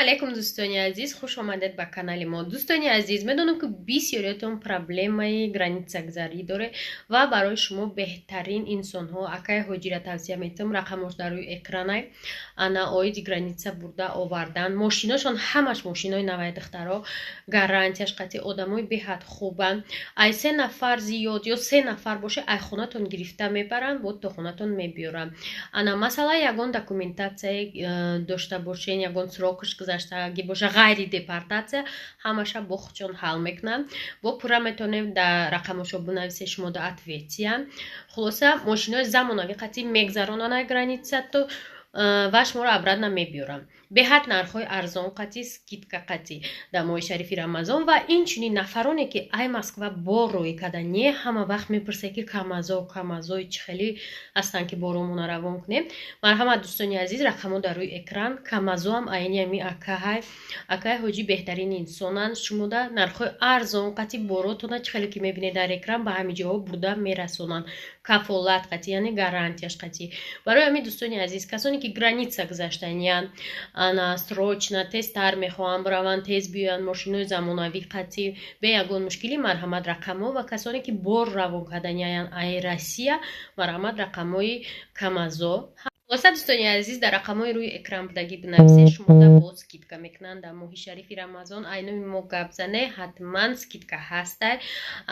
алейкум дӯстони азиз, хуш омадед ба канали мо. Дӯстони азиз, медонам ки бисёриятон проблемаи границагзарӣ доред ва барои шумо беҳтарин инсонҳо акай ҳоҷира тавсия метам рақамош дар рӯи экранай ана оиди граница бурда овардан мошиношон ҳамаш мошинои навайдахтаро гарантияш қатъи одамои беҳад хубанд. ай 3 нафар зиёд ё 3 нафар боше ай хонатон гирифта мебаранд бо то хонатон мебиёранд. ана масалан ягон документатсияе дошта бошен ягон срокаш гузаштагӣ боша ғайри депортатсия ҳамаша бо худшон ҳал мекунанд. бо пурра метавонем дар рақамошо бинависед шумо дар ответия. хулоса мошинои замонави қатъи мегзаронанд границато ва шуморо обратно мебиёрам. беҳад нархҳои арзон қатъи скидка қатъи дар моҳи шарифи рамазон ва инчунин нафароне ки ай Москва бор роӣ када не ҳама вақт мепурсед ки камазо чӣ хеле ҳастанд ки боромона равон кунем. марҳамат дӯстони азиз, рақамҳо дар рӯи экран. камазо ҳам айни ами акай ҳоҷӣ беҳтарини инсонанд. шумо дар нархҳои арзон қатъи боротона чӣ хеле ки мебинед дар экран ба ҳамин ҷоҳо бурда мерасонанд. кафолат қатъи яъне гарантияш қатъи. барои ҳамин дӯстони азиз, касоне ки граница гузаштаниянд ана срочно тезтар мехоҳанд бираванд тез биёянд мошинои замонавӣ қатъи бе ягон мушкилӣ марҳамат рақамҳо ва касоне ки бор равон карданияянд ай Россия марҳамат рақамҳои камазо. хулоса дӯстони азиз, дар рақамҳои рӯи экран будагӣ бинависед шумо дар боз скидка мекунанд. дар моҳи шарифи рамазон айноми мо гап зане ҳатман скидка ҳастай.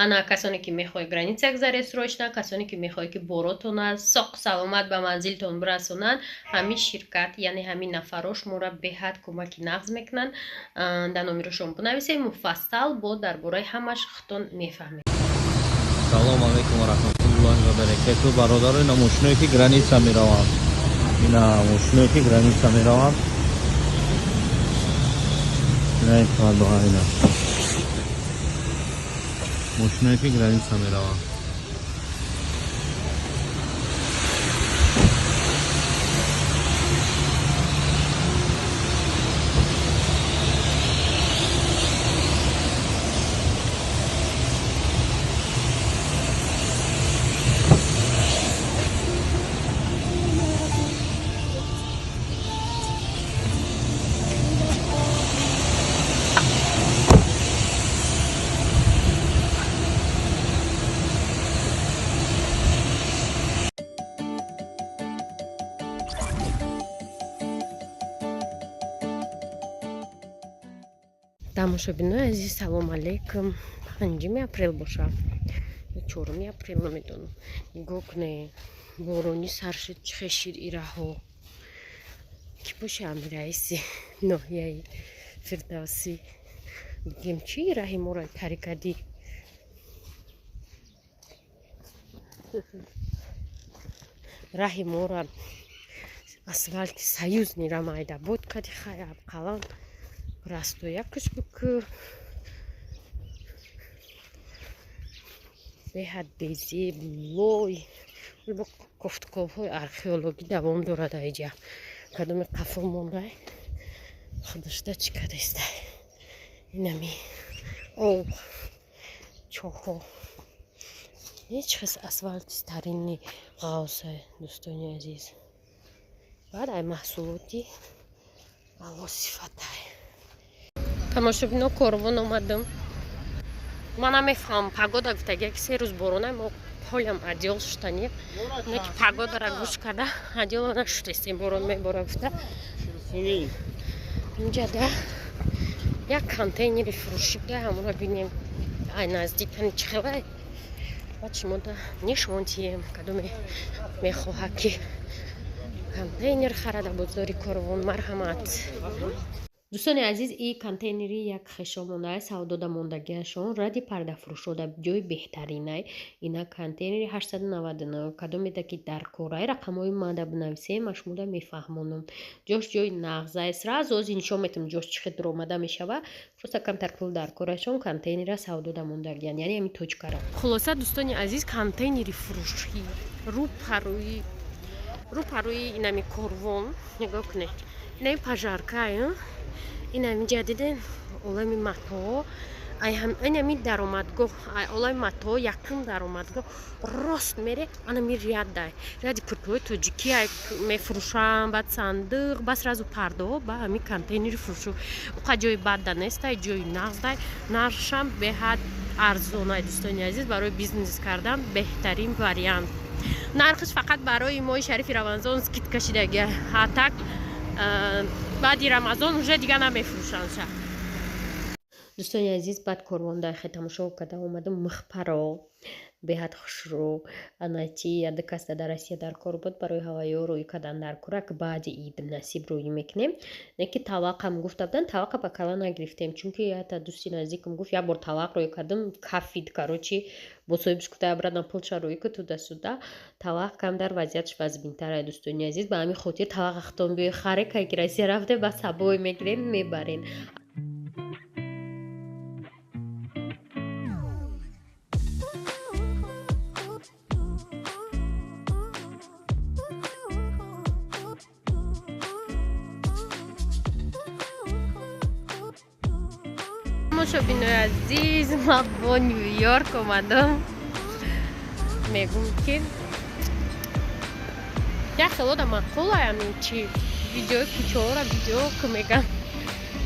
ана касоне ки мехоҳед граница гузаред срочно, касоне ки мехоҳед ки боротона соқ саломат ба манзилтон бирасонанд, ҳамин ширкат яъне ҳамин нафарро шуморо беҳад кӯмаки нағз мекунанд. дар номерошон бинависед муфассал бо дар бораи ҳамаш худтон мефаҳмед. салом алейкум ва раҳматуллоҳи ва баракатуҳ. бародарон, ина мошиное ки граница мераванд, ина мошиное ки граница мераванд, ина ифадоҳа, ина мошиное ки граница мераванд. тамошобинои азиз, салом алейкум. 5 апрел боша ё 4 апрел намедонам. нигоҳ кунед борони сар шуд, чӣ хешир ираҳо ки боша амираиси ноҳияи фирдавсӣ бигем чӣ ираҳи моро карӣ кардӣ. раҳи моро асфальти союзни рамайда буд кади хаяб қалан растоякаш буку беҳад безеб лой бо кофтуковҳои археологӣ давом дорад. айҷа кадоме қафо мондай худошта чӣ кадастай инами об чоҳҳо ҳеҷ хес асфальти старинни ғавсай дӯстони азиз. баъд ай маҳсулоти алосифатай. тамошобино корвон омадам. ман намефаҳмам пагода гуфтаги ки 3 рӯз боронай мо поям адёл шутани не ки пагодара гӯш карда адёла нашутестем борон мебора гуфта. инҷа да як контейнери фурӯшӣ буда ҳамонро бинем ай наздикани чихелай баъд шумо да нишонтием кадоме мехоҳад ки контейнер харада бозори корвон. марҳамат дӯстони азиз, ин контейнери як хешомонае савдода мондагиашон ради пардафурӯшода ҷои беҳтаринай. ина контейнери 899 кадомеда ки дар корай рақамҳои мада бинависем ма шумода мефаҳмонам. ҷош ҷои нағзай сразу ози нишон метавонем ҷош чӣ хел омада мешава. просто камтар пул дар корашон контейнера савдода мондагиян яъне ами точкара. хулоса дӯстони азиз, контейнери фурӯшӣ рӯпарӯи инами корвон нигоҳ кунед. инами пажарка инами ҷадиден олами матоъ ай ҳам инами даромадгоҳ ай олай мато якум даромадгоҳ рост мере ана мирядай ради куртуи тоҷикӣ ай мефурӯшам баъд сандуқ ба сразу пардаҳо ба ҳами контейнери фурӯшу уқа ҷои бадда нестай ҷои нағздай наршам беҳад арзонай дӯстони азиз барои бизнес кардан беҳтарин вариант нархиш фақат барои моҳи шарифи рамазон скидка шидагия а так баъди рамазон уже дига намефурӯшанд. дӯстони азиз баъд корвондаихе тамошо карда омадам мухпаро беҳад хушрӯ анати яда каста дар Россия дар кор буд барои ҳавайё рӯй кардан дар курак баъди ид насиб рӯй мекунем неки таваққам гуфта будан таваққа ба кала нагирифтем чунки ята дӯсти наздикам гуфт як бор тавақ рӯй кардам кафид короче бо соҳибш гуфта абрадам пулша рӯй ку туда-суда тавақ камдар вазиятш вазбинтарай дӯстони азиз ба ҳамин хотир тавақ автомобил харе кайки Россия рафте ба сабой мегирем мебарем. شبینای عزیز ما با نیویورک اومدم میگم که یه خیلی دا مقبوله همین چی ویدیوی کوچه ها را ویدیو که میگم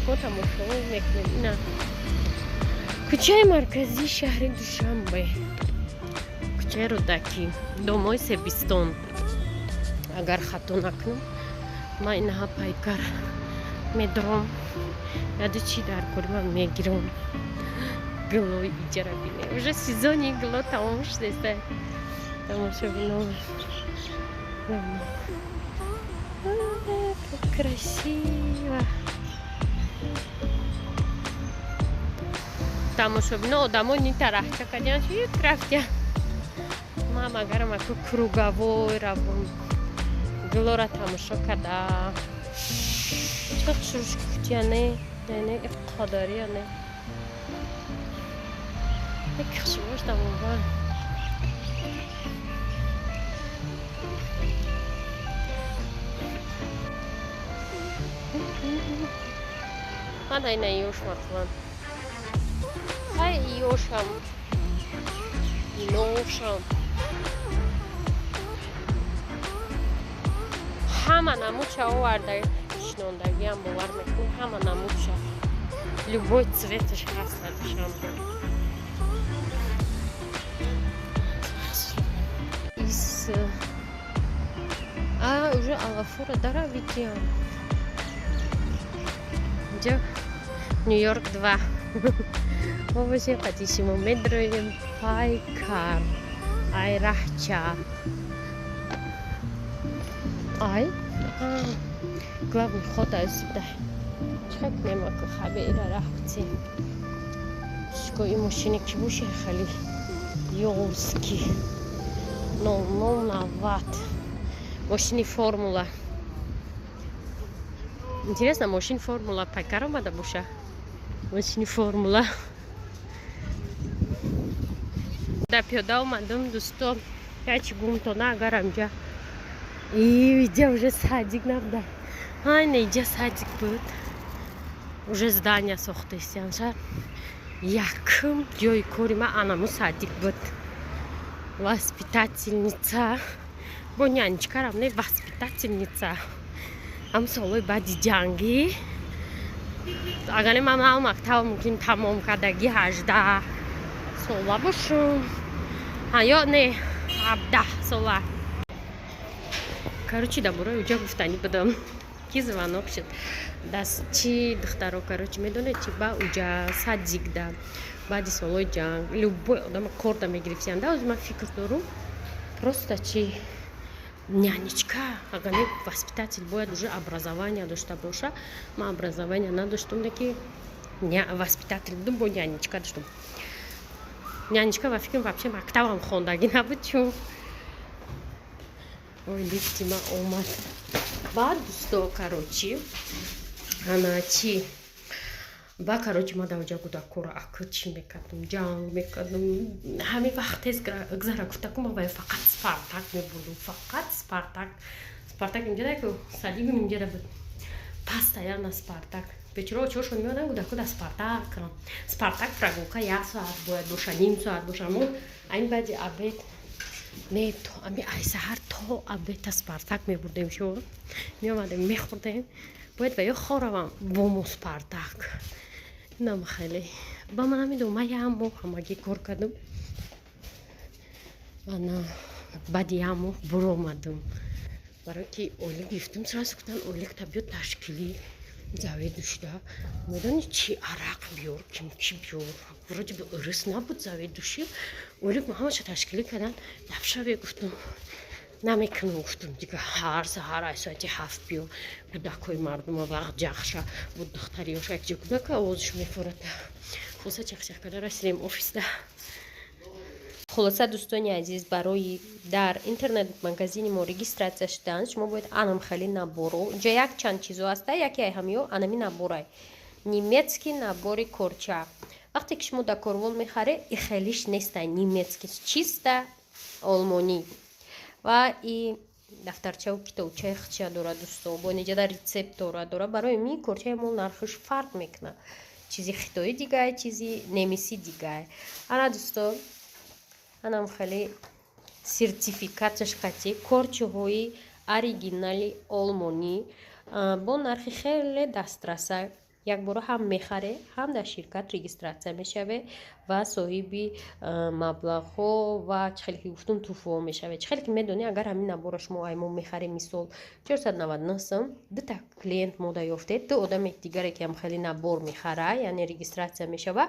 ما تماشا میکنیم اینا کوچه مرکزی شهر دوشنبه کوچه رودکی دومای سبیستان اگر خطا نکنم ما اینها پیکر میدرم яду чи дар курма мегирам глои иҷара бинем уже сезони гло тамом шудеста тамошобинам красиво тамошобина одамои ни тарафча кардиан чӣ рафтия ма магарам аку круговой равам глора тамошо карда чӣ хушрӯш кутияне یعنی اقتداری یا نه یک خشمش تمام من اینه یوش مثلا های یوشم نوشم همه نموچه آورده شنوندگی هم باور میکنی همه نموچه любой цветش هست درشم из уже Алафура дара видео где Нью-Йорк 2 вообще хотим медроем пайкар айрахча ай главный вход сюда чек нема ку хабира рафти шко и машины кибуши хали ёлски 00 на ватт машины формула интересно машин формула пайкар омада боша машини формула да пиёда омадам дӯстон ячи гумтона агарамҷа видео уже садик набуда айна иҷа садик буд уже здания сохта истиянша якум ҷои кори ма анаму садик буд воспитательница бо няничкарам не воспитательница ам солҳои баъди ҷангӣ агаре ман ал мактаб мумкин тамом кардаги 18 сола бошум ё не 17 сола короче дабораи уҷа гуфтанӣ будам ки звонок шуд дастчи духтаро короче медонед чи ба уҷа садикда баъди солҳои ҷанг любой одама корда мегирифтиян да озӣ ман фикр дорум просто чи няничка агар не воспитатель бояд уже образование дошта боша ман образование надоштум леки воспитатель будум бо няничка доштум няничка ва фикрам вообще мактабам хондагӣ набуд чун ой лифти ма омад баъд дӯсто короче ана чи ба короче ма дар уҷа буда кора аку чӣ мекардам ҷанг мекардам ҳамин вақт тез гузара гуфтаку ма бая фақат спартак мебудум фақат спартак инҷода ку садигум инҷода буд постоянно Спартак. Вечером чешем мёна куда Спартак. Спартак прогулка 1 саат будет душа, ним саат душа. Мы айн бади обед. Не то, ами ай сахар то обед Спартак мебурдем шо. Мёмадем мехурдем. Будет веё хоравам бому Спартак. Нам хели. Ба ман намидум, ма яму ҳамаги кор кардам. Ана баъди яму буромадам. برای که اولیک گفتم سراز کتن اولیک تبیو تشکیلی زاویه دوشده میدونی چی عرق بیار کیمچی بیار برای به ارس نبود زاویه دوشی اولیک ما همش تشکیلی کردن لبشوی گفتم نمیکنم گفتم دیگه هر سهر ساعتی 7 بیو کودکای مردم وقت جخشه بود دختریاش یک جا کودک آوازش میفورد خلاصه چخ کرده رسیدیم офис ده. خلاصه دوستانی عزیز برای در اینترنت مگزین ما رجیستراسیون شدن شما باید انم خیلی نبورو اینجا یک چند چیزو هسته یکی همیو انمی نبورای نیمецкий نبوری کورچا وقتی که شما در کورول میخره این خیلیش نیسته نیمецкий چیسته آلمانی و این دفترچه و کتابچه خچه داره دوستو با اینجا در ریسپت داره برای می کورچه ما نرخش فرق میکنه چیزی خطایی دیگه چیزی نمیسی دیگه انا دوستو анам хеле сертификаташ қати корчиҳои оригинали олмонӣ бо нархи хеле дастраса якбора ҳам мехаре ҳам дар ширкат регистратсия мешаве ва соҳиби маблағҳо ва чӣ хеле ки гуфтум туҳфаҳо мешаве чӣ хеле ки медонӣ агар ҳамин набора шумо аймон мехарем мисол 499 сум дута клиент мода ёфтед ду одаме дигаре ки ҳам хеле набор мехара яъне регистратсия мешава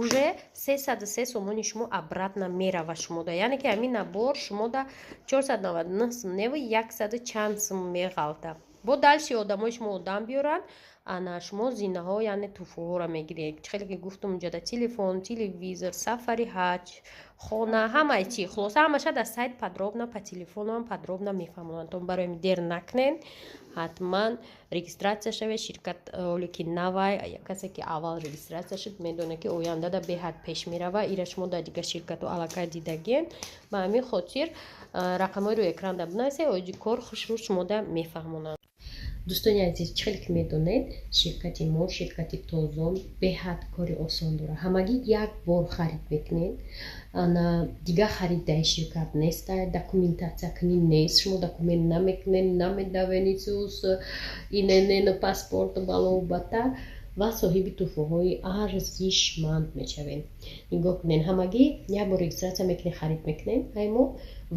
уже 303 сомони шумо обратно мерава шумода яъне ки ҳамин набор шумода 499 сум неву 100 чанд сум меғалта бо дальши одамои шумо одам биёранд ана шумо зинаҳо яъне туҳфаҳоро мегиред чӣ хеле ки гуфтум ҷада телефон телевизор сафари ҳаҷ хона ҳамаи чӣ хулоса ҳамаша дар сайт подробно по телефону ҳам подробно мефаҳмонанд то барои дер накунед ҳатман регистратсия шавед ширкат ҳоле ки навай касе ки аввал регистратсия шуд медонад ки оянда да беҳад пеш мерава ира шумо дар дигар ширкатҳо аллакай дидагин ба ҳамин хотир рақамҳои рӯи экран да бинависед оиди кор хушрӯ шумода мефаҳмонанд دوستانی عزیز چه که میدونید شرکت ما شرکت توزون بهت کاری آسان داره همگی یک بار خرید میکنید انا دیگه خرید در شرکت نیست دکومنتاسیا کنی نیست شما دکومنت نمیکنید نمیدونید سوس اینه پاسپورت بالو بتا و صاحب توفیق‌های ارزشمند میشوید نگاه کنین همگی یک بار رجیستراسیون میکنید خرید میکنید ایمو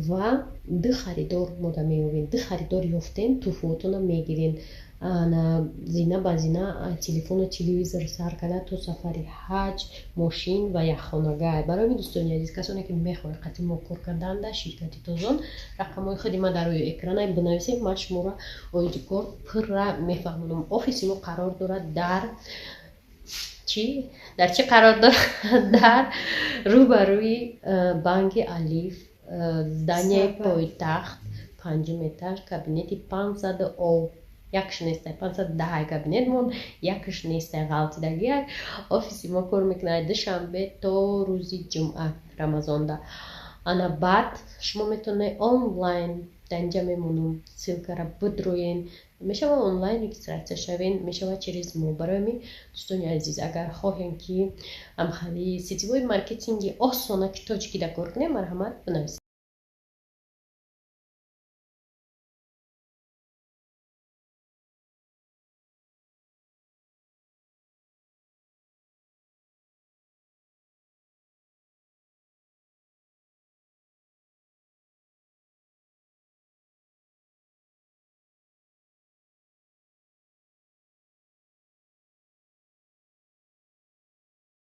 و دو خریدار ماده میوین دو خریدار یافتین توفیقاتون میگیرین انا زینه با زینه تلفن و تلویزیون سر کرده تو سفری حج ماشین و یک خانگاه برای دوستانی عزیز کسانی که میخوان قطعی ما کار کردن در شرکت توزون رقم‌های خودی ما در روی اکران بنویسید ما شما را اویدی کار پر میفهمونم آفیس ما قرار دارد در چی قرار دارد در روبروی بانک الیف здание пойтахт 5 этаж кабинети 500 о якш нестай 510 кабинет мон якш нестай ғалтидагиак офиси мо кор мекунад душанбе то рӯзи ҷумъа рамазонда ана баъд шумо метавонед онлайн дар инҷа мемонам ссилкара бидроен мешава онлайн регистратсия шавен мешава через мо барои ми дӯстони азиз агар хоҳем ки амхали сетивои маркетинги осона ки тоҷикида кор кунем марҳамат бинависед